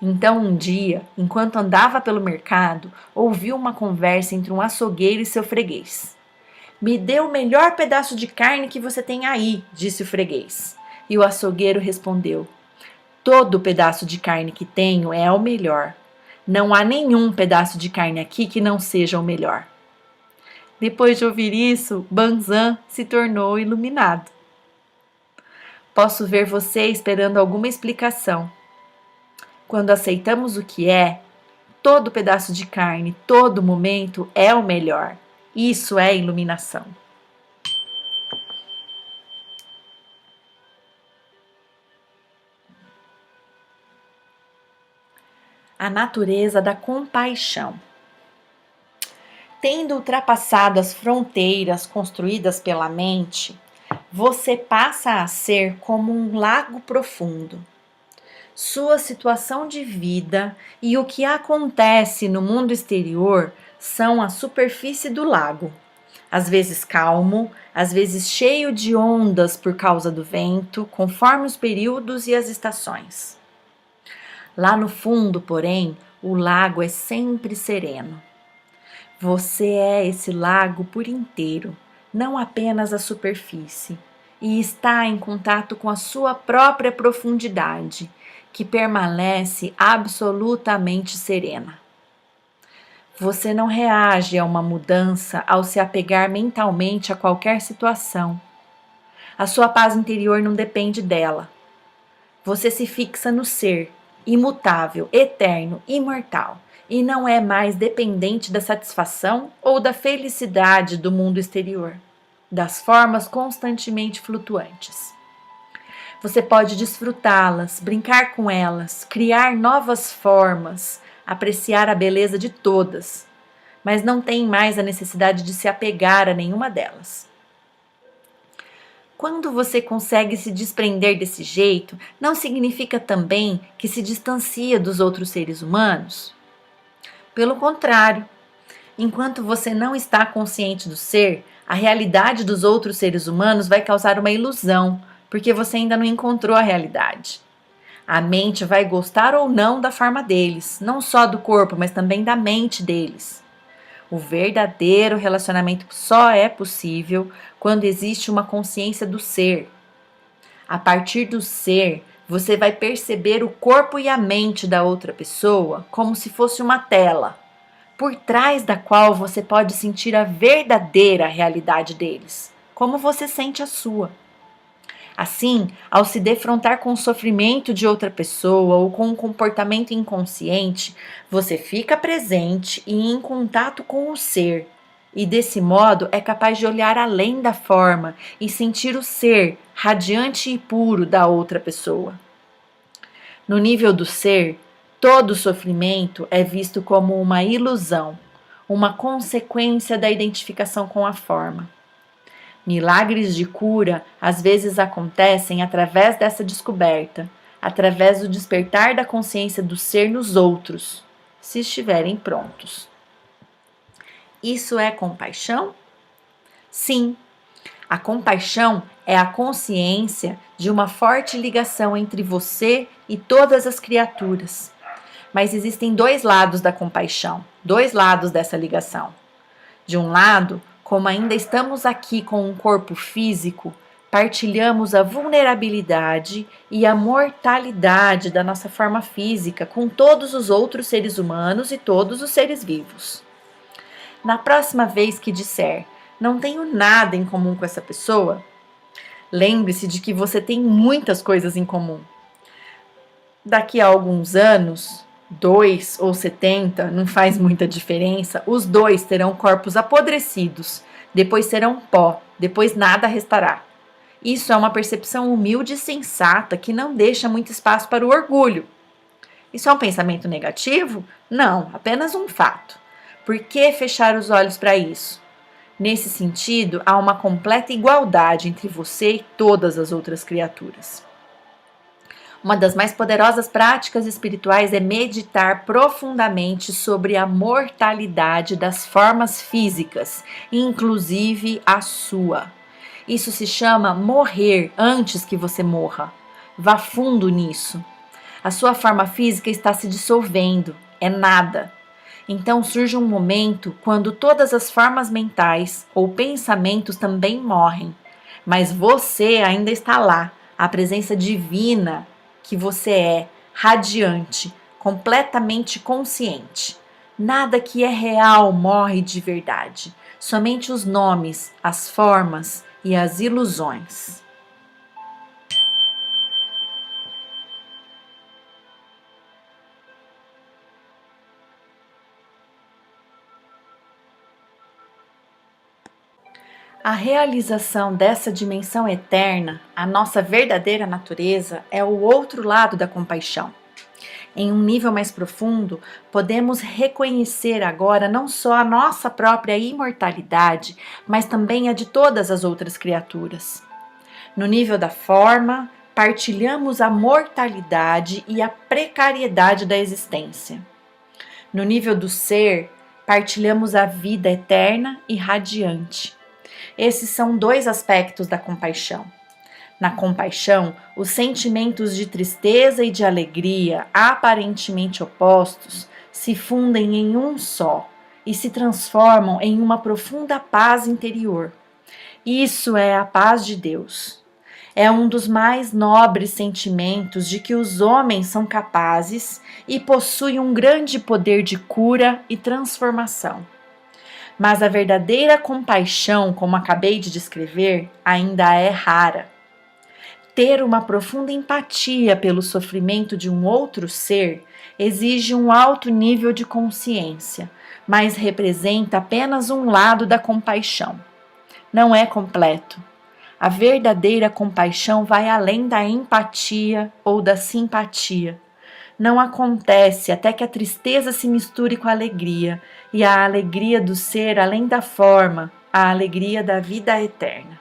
Então, um dia, enquanto andava pelo mercado, ouviu uma conversa entre um açougueiro e seu freguês. "Me dê o melhor pedaço de carne que você tem aí", disse o freguês. E o açougueiro respondeu: "Todo pedaço de carne que tenho é o melhor. Não há nenhum pedaço de carne aqui que não seja o melhor." Depois de ouvir isso, Banzan se tornou iluminado. Posso ver você esperando alguma explicação. Quando aceitamos o que é, todo pedaço de carne, todo momento é o melhor. Isso é iluminação. A natureza da compaixão. Tendo ultrapassado as fronteiras construídas pela mente, você passa a ser como um lago profundo. Sua situação de vida e o que acontece no mundo exterior são a superfície do lago, às vezes calmo, às vezes cheio de ondas por causa do vento, conforme os períodos e as estações. Lá no fundo, porém, o lago é sempre sereno. Você é esse lago por inteiro, não apenas a superfície, e está em contato com a sua própria profundidade, que permanece absolutamente serena. Você não reage a uma mudança ao se apegar mentalmente a qualquer situação. A sua paz interior não depende dela. Você se fixa no ser, imutável, eterno, imortal, e não é mais dependente da satisfação ou da felicidade do mundo exterior, das formas constantemente flutuantes. Você pode desfrutá-las, brincar com elas, criar novas formas, apreciar a beleza de todas, mas não tem mais a necessidade de se apegar a nenhuma delas. Quando você consegue se desprender desse jeito, não significa também que se distancia dos outros seres humanos? Pelo contrário, enquanto você não está consciente do ser, a realidade dos outros seres humanos vai causar uma ilusão, porque você ainda não encontrou a realidade. A mente vai gostar ou não da forma deles, não só do corpo, mas também da mente deles. O verdadeiro relacionamento só é possível quando existe uma consciência do ser. A partir do ser, você vai perceber o corpo e a mente da outra pessoa como se fosse uma tela, por trás da qual você pode sentir a verdadeira realidade deles, como você sente a sua. Assim, ao se defrontar com o sofrimento de outra pessoa ou com um comportamento inconsciente, você fica presente e em contato com o ser, e desse modo é capaz de olhar além da forma e sentir o ser radiante e puro da outra pessoa. No nível do ser, todo sofrimento é visto como uma ilusão, uma consequência da identificação com a forma. Milagres de cura às vezes acontecem através dessa descoberta, através do despertar da consciência do ser nos outros, se estiverem prontos. Isso é compaixão? Sim, a compaixão é a consciência de uma forte ligação entre você e todas as criaturas. Mas existem dois lados da compaixão, dois lados dessa ligação. De um lado, como ainda estamos aqui com um corpo físico, partilhamos a vulnerabilidade e a mortalidade da nossa forma física com todos os outros seres humanos e todos os seres vivos. Na próxima vez que disser, não tenho nada em comum com essa pessoa, lembre-se de que você tem muitas coisas em comum. Daqui a alguns anos, 2 ou 70, não faz muita diferença, os dois terão corpos apodrecidos, depois serão pó, depois nada restará. Isso é uma percepção humilde e sensata que não deixa muito espaço para o orgulho. Isso é um pensamento negativo? Não, apenas um fato. Por que fechar os olhos para isso? Nesse sentido, há uma completa igualdade entre você e todas as outras criaturas. Uma das mais poderosas práticas espirituais é meditar profundamente sobre a mortalidade das formas físicas, inclusive a sua. Isso se chama morrer antes que você morra. Vá fundo nisso. A sua forma física está se dissolvendo, é nada. Então surge um momento quando todas as formas mentais ou pensamentos também morrem, mas você ainda está lá, a presença divina que você é, radiante, completamente consciente. Nada que é real morre de verdade, somente os nomes, as formas e as ilusões. A realização dessa dimensão eterna, a nossa verdadeira natureza, é o outro lado da compaixão. Em um nível mais profundo, podemos reconhecer agora não só a nossa própria imortalidade, mas também a de todas as outras criaturas. No nível da forma, partilhamos a mortalidade e a precariedade da existência. No nível do ser, partilhamos a vida eterna e radiante. Esses são dois aspectos da compaixão. Na compaixão, os sentimentos de tristeza e de alegria, aparentemente opostos, se fundem em um só, e se transformam em uma profunda paz interior. Isso é a paz de Deus. É um dos mais nobres sentimentos de que os homens são capazes e possuem um grande poder de cura e transformação. Mas a verdadeira compaixão, como acabei de descrever, ainda é rara. Ter uma profunda empatia pelo sofrimento de um outro ser exige um alto nível de consciência, mas representa apenas um lado da compaixão. Não é completo. A verdadeira compaixão vai além da empatia ou da simpatia. Não acontece até que a tristeza se misture com a alegria, e a alegria do ser além da forma, a alegria da vida eterna.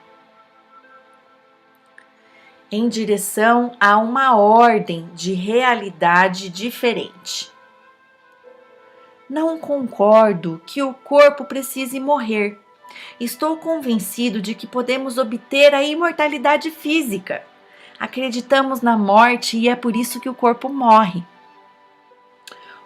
Em direção a uma ordem de realidade diferente. Não concordo que o corpo precise morrer. Estou convencido de que podemos obter a imortalidade física. Acreditamos na morte e é por isso que o corpo morre.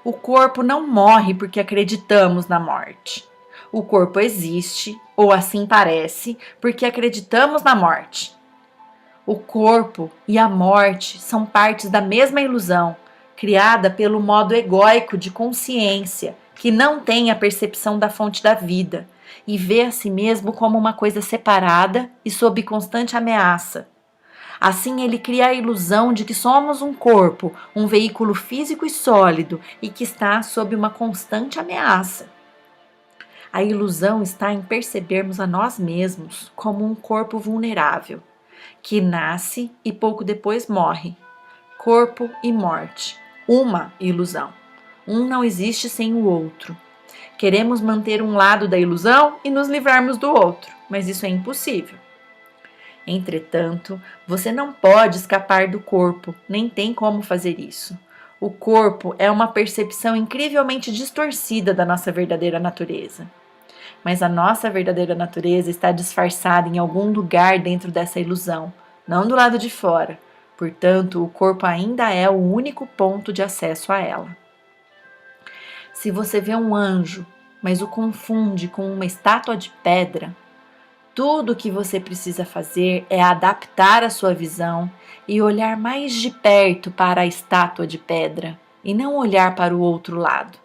O corpo não morre porque acreditamos na morte. O corpo existe, ou assim parece, porque acreditamos na morte. O corpo e a morte são partes da mesma ilusão, criada pelo modo egóico de consciência, que não tem a percepção da fonte da vida e vê a si mesmo como uma coisa separada e sob constante ameaça. Assim, ele cria a ilusão de que somos um corpo, um veículo físico e sólido e que está sob uma constante ameaça. A ilusão está em percebermos a nós mesmos como um corpo vulnerável, que nasce e pouco depois morre. Corpo e morte. Uma ilusão. Um não existe sem o outro. Queremos manter um lado da ilusão e nos livrarmos do outro, mas isso é impossível. Entretanto, você não pode escapar do corpo, nem tem como fazer isso. O corpo é uma percepção incrivelmente distorcida da nossa verdadeira natureza. Mas a nossa verdadeira natureza está disfarçada em algum lugar dentro dessa ilusão, não do lado de fora. Portanto, o corpo ainda é o único ponto de acesso a ela. Se você vê um anjo, mas o confunde com uma estátua de pedra, tudo o que você precisa fazer é adaptar a sua visão e olhar mais de perto para a estátua de pedra e não olhar para o outro lado.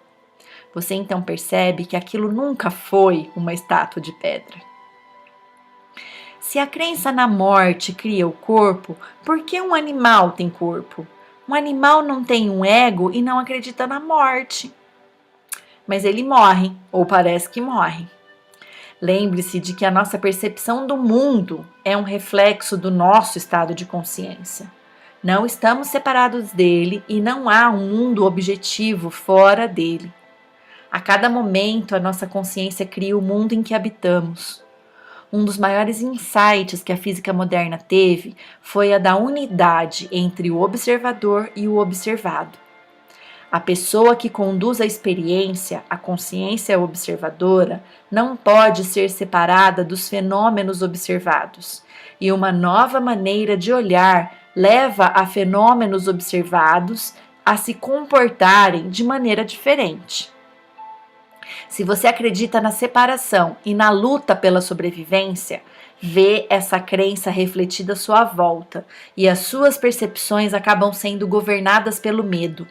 Você então percebe que aquilo nunca foi uma estátua de pedra. Se a crença na morte cria o corpo, por que um animal tem corpo? Um animal não tem um ego e não acredita na morte. Mas ele morre, ou parece que morre. Lembre-se de que a nossa percepção do mundo é um reflexo do nosso estado de consciência. Não estamos separados dele e não há um mundo objetivo fora dele. A cada momento, a nossa consciência cria o mundo em que habitamos. Um dos maiores insights que a física moderna teve foi a da unidade entre o observador e o observado. A pessoa que conduz a experiência, a consciência observadora, não pode ser separada dos fenômenos observados, e uma nova maneira de olhar leva a fenômenos observados a se comportarem de maneira diferente. Se você acredita na separação e na luta pela sobrevivência, vê essa crença refletida à sua volta e as suas percepções acabam sendo governadas pelo medo.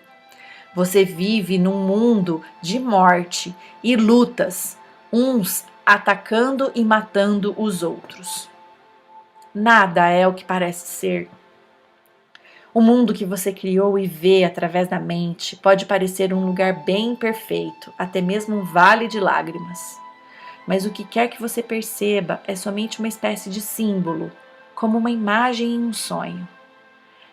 Você vive num mundo de morte e lutas, uns atacando e matando os outros. Nada é o que parece ser. O mundo que você criou e vê através da mente pode parecer um lugar bem perfeito, até mesmo um vale de lágrimas. Mas o que quer que você perceba é somente uma espécie de símbolo, como uma imagem em um sonho.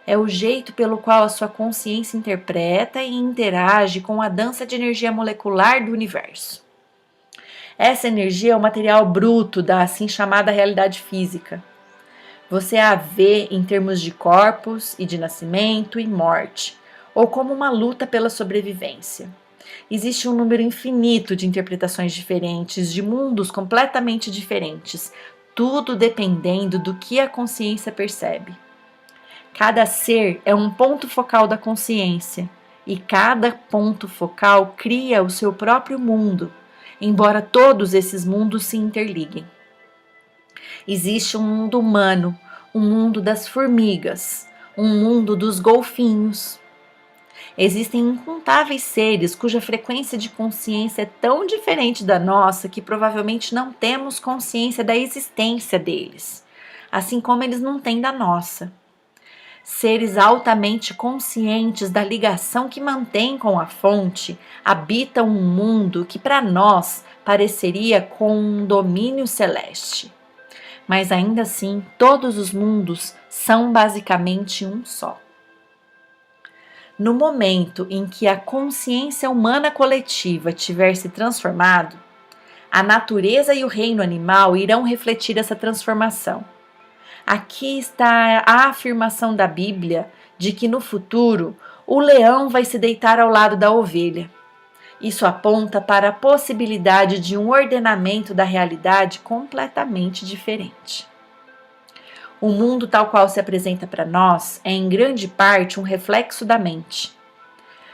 É o jeito pelo qual a sua consciência interpreta e interage com a dança de energia molecular do universo. Essa energia é o material bruto da assim chamada realidade física. Você a vê em termos de corpos e de nascimento e morte, ou como uma luta pela sobrevivência. Existe um número infinito de interpretações diferentes, de mundos completamente diferentes, tudo dependendo do que a consciência percebe. Cada ser é um ponto focal da consciência, e cada ponto focal cria o seu próprio mundo, embora todos esses mundos se interliguem. Existe um mundo humano, um mundo das formigas, um mundo dos golfinhos. Existem incontáveis seres cuja frequência de consciência é tão diferente da nossa que provavelmente não temos consciência da existência deles, assim como eles não têm da nossa. Seres altamente conscientes da ligação que mantêm com a fonte habitam um mundo que para nós pareceria com um domínio celeste. Mas ainda assim, todos os mundos são basicamente um só. No momento em que a consciência humana coletiva tiver se transformado, a natureza e o reino animal irão refletir essa transformação. Aqui está a afirmação da Bíblia de que no futuro o leão vai se deitar ao lado da ovelha. Isso aponta para a possibilidade de um ordenamento da realidade completamente diferente. O mundo tal qual se apresenta para nós é em grande parte um reflexo da mente.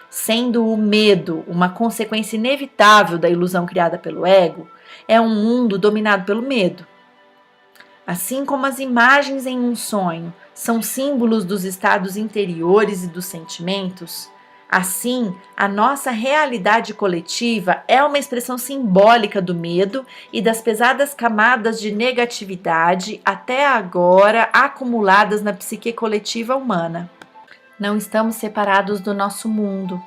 Sendo o medo uma consequência inevitável da ilusão criada pelo ego, é um mundo dominado pelo medo. Assim como as imagens em um sonho são símbolos dos estados interiores e dos sentimentos, assim, a nossa realidade coletiva é uma expressão simbólica do medo e das pesadas camadas de negatividade até agora acumuladas na psique coletiva humana. Não estamos separados do nosso mundo.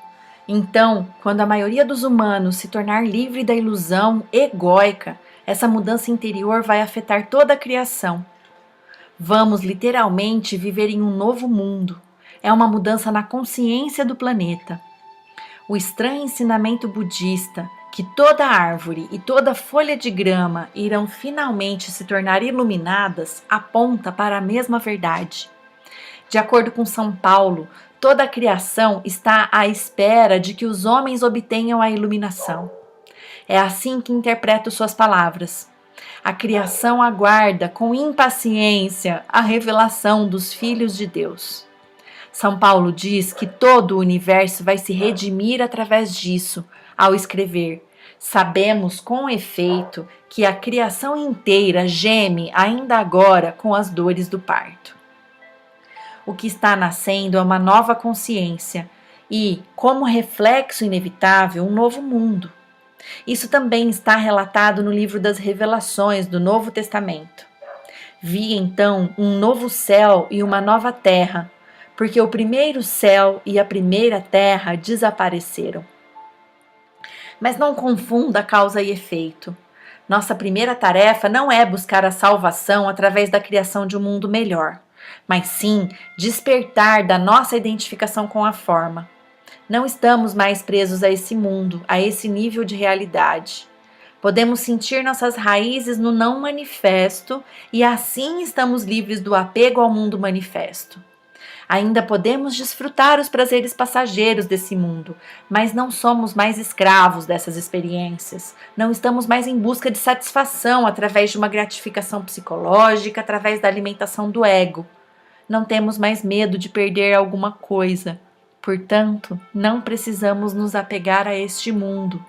Então, quando a maioria dos humanos se tornar livre da ilusão egóica, essa mudança interior vai afetar toda a criação. Vamos literalmente viver em um novo mundo. É uma mudança na consciência do planeta. O estranho ensinamento budista que toda árvore e toda folha de grama irão finalmente se tornar iluminadas aponta para a mesma verdade. De acordo com São Paulo, toda a criação está à espera de que os homens obtenham a iluminação. É assim que interpreto suas palavras. A criação aguarda com impaciência a revelação dos filhos de Deus. São Paulo diz que todo o universo vai se redimir através disso, ao escrever: sabemos com efeito que a criação inteira geme ainda agora com as dores do parto. O que está nascendo é uma nova consciência e, como reflexo inevitável, um novo mundo. Isso também está relatado no livro das Revelações do Novo Testamento. Vi então um novo céu e uma nova terra, porque o primeiro céu e a primeira terra desapareceram. Mas não confunda causa e efeito. Nossa primeira tarefa não é buscar a salvação através da criação de um mundo melhor, mas sim despertar da nossa identificação com a forma. Não estamos mais presos a esse mundo, a esse nível de realidade. Podemos sentir nossas raízes no não manifesto e assim estamos livres do apego ao mundo manifesto. Ainda podemos desfrutar os prazeres passageiros desse mundo, mas não somos mais escravos dessas experiências. Não estamos mais em busca de satisfação através de uma gratificação psicológica, através da alimentação do ego. Não temos mais medo de perder alguma coisa. Portanto, não precisamos nos apegar a este mundo.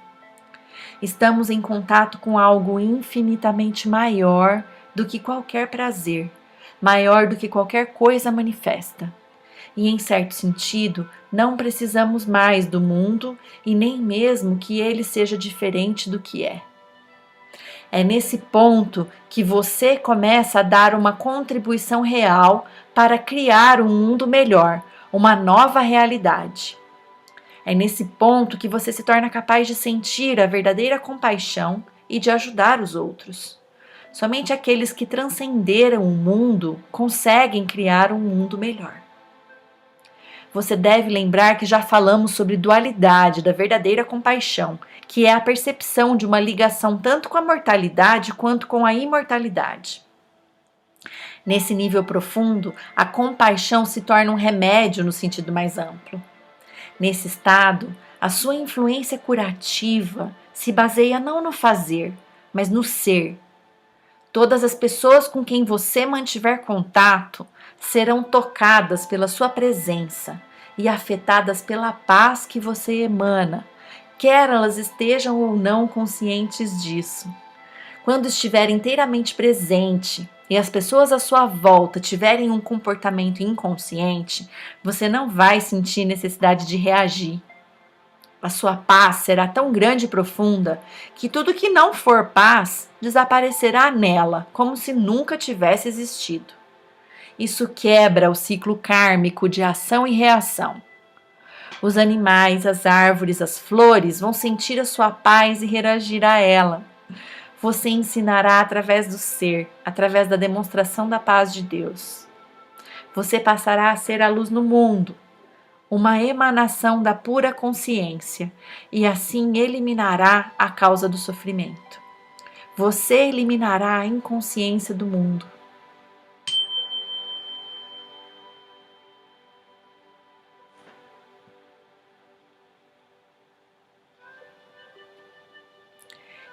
Estamos em contato com algo infinitamente maior do que qualquer prazer, maior do que qualquer coisa manifesta. E, em certo sentido, não precisamos mais do mundo e nem mesmo que ele seja diferente do que é. É nesse ponto que você começa a dar uma contribuição real para criar um mundo melhor, uma nova realidade. É nesse ponto que você se torna capaz de sentir a verdadeira compaixão e de ajudar os outros. Somente aqueles que transcenderam o mundo conseguem criar um mundo melhor. Você deve lembrar que já falamos sobre dualidade da verdadeira compaixão, que é a percepção de uma ligação tanto com a mortalidade quanto com a imortalidade. Nesse nível profundo, a compaixão se torna um remédio no sentido mais amplo. Nesse estado, a sua influência curativa se baseia não no fazer, mas no ser. Todas as pessoas com quem você mantiver contato serão tocadas pela sua presença e afetadas pela paz que você emana, quer elas estejam ou não conscientes disso. Quando estiver inteiramente presente e as pessoas à sua volta tiverem um comportamento inconsciente, você não vai sentir necessidade de reagir. A sua paz será tão grande e profunda que tudo que não for paz desaparecerá nela, como se nunca tivesse existido. Isso quebra o ciclo kármico de ação e reação. Os animais, as árvores, as flores vão sentir a sua paz e reagir a ela. Você ensinará através do ser, através da demonstração da paz de Deus. Você passará a ser a luz no mundo, uma emanação da pura consciência, e assim eliminará a causa do sofrimento. Você eliminará a inconsciência do mundo.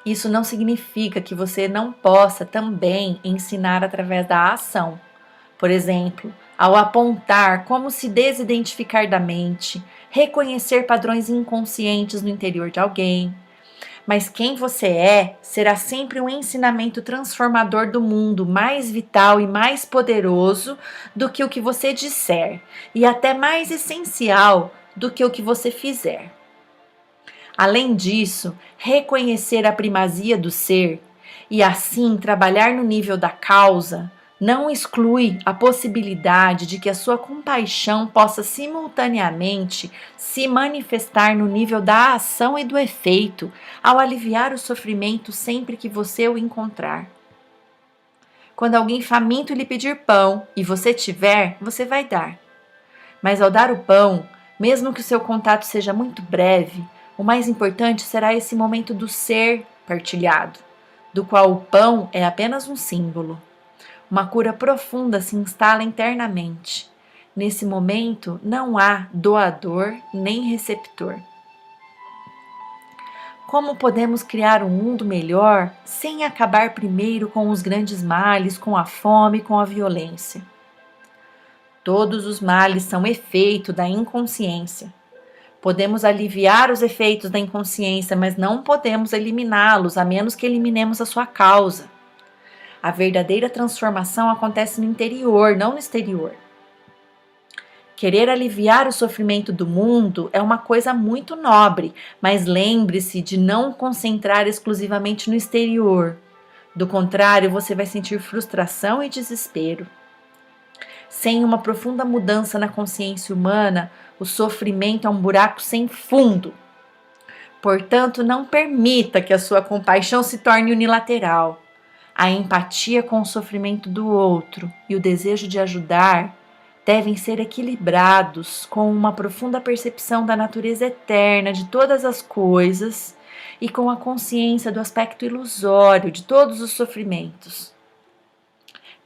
Isso não significa que você não possa também ensinar através da ação. Por exemplo, ao apontar como se desidentificar da mente, reconhecer padrões inconscientes no interior de alguém. Mas quem você é será sempre um ensinamento transformador do mundo, mais vital e mais poderoso do que o que você disser, e até mais essencial do que o que você fizer. Além disso, reconhecer a primazia do ser e assim trabalhar no nível da causa não exclui a possibilidade de que a sua compaixão possa simultaneamente se manifestar no nível da ação e do efeito, ao aliviar o sofrimento sempre que você o encontrar. Quando alguém faminto lhe pedir pão e você tiver, você vai dar. Mas ao dar o pão, mesmo que o seu contato seja muito breve, o mais importante será esse momento do ser partilhado, do qual o pão é apenas um símbolo. Uma cura profunda se instala internamente. Nesse momento, não há doador nem receptor. Como podemos criar um mundo melhor sem acabar primeiro com os grandes males, com a fome, com a violência? Todos os males são efeito da inconsciência. Podemos aliviar os efeitos da inconsciência, mas não podemos eliminá-los, a menos que eliminemos a sua causa. A verdadeira transformação acontece no interior, não no exterior. Querer aliviar o sofrimento do mundo é uma coisa muito nobre, mas lembre-se de não concentrar exclusivamente no exterior. Do contrário, você vai sentir frustração e desespero. Sem uma profunda mudança na consciência humana, o sofrimento é um buraco sem fundo. Portanto, não permita que a sua compaixão se torne unilateral. A empatia com o sofrimento do outro e o desejo de ajudar devem ser equilibrados com uma profunda percepção da natureza eterna de todas as coisas e com a consciência do aspecto ilusório de todos os sofrimentos.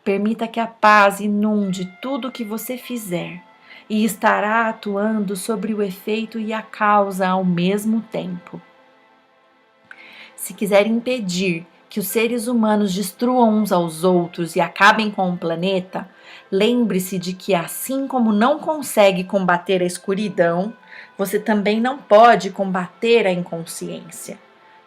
Permita que a paz inunde tudo o que você fizer e estará atuando sobre o efeito e a causa ao mesmo tempo. Se quiser impedir que os seres humanos destruam uns aos outros e acabem com o planeta, lembre-se de que, assim como não consegue combater a escuridão, você também não pode combater a inconsciência.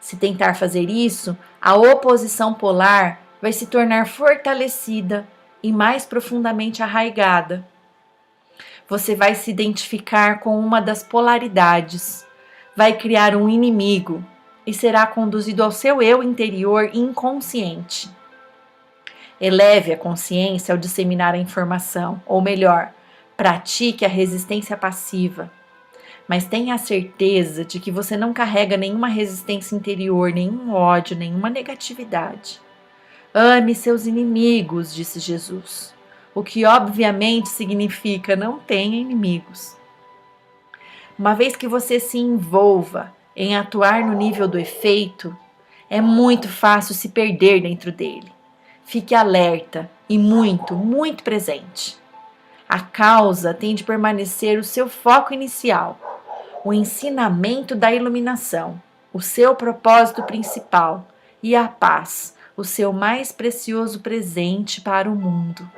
Se tentar fazer isso, a oposição polar vai se tornar fortalecida e mais profundamente arraigada. Você vai se identificar com uma das polaridades, vai criar um inimigo e será conduzido ao seu eu interior inconsciente. Eleve a consciência ao disseminar a informação, ou melhor, pratique a resistência passiva. Mas tenha a certeza de que você não carrega nenhuma resistência interior, nenhum ódio, nenhuma negatividade. Ame seus inimigos, disse Jesus, o que obviamente significa não tenha inimigos. Uma vez que você se envolva em atuar no nível do efeito, é muito fácil se perder dentro dele. Fique alerta e muito, muito presente. A causa tem de permanecer o seu foco inicial, o ensinamento da iluminação, o seu propósito principal e a paz, o seu mais precioso presente para o mundo.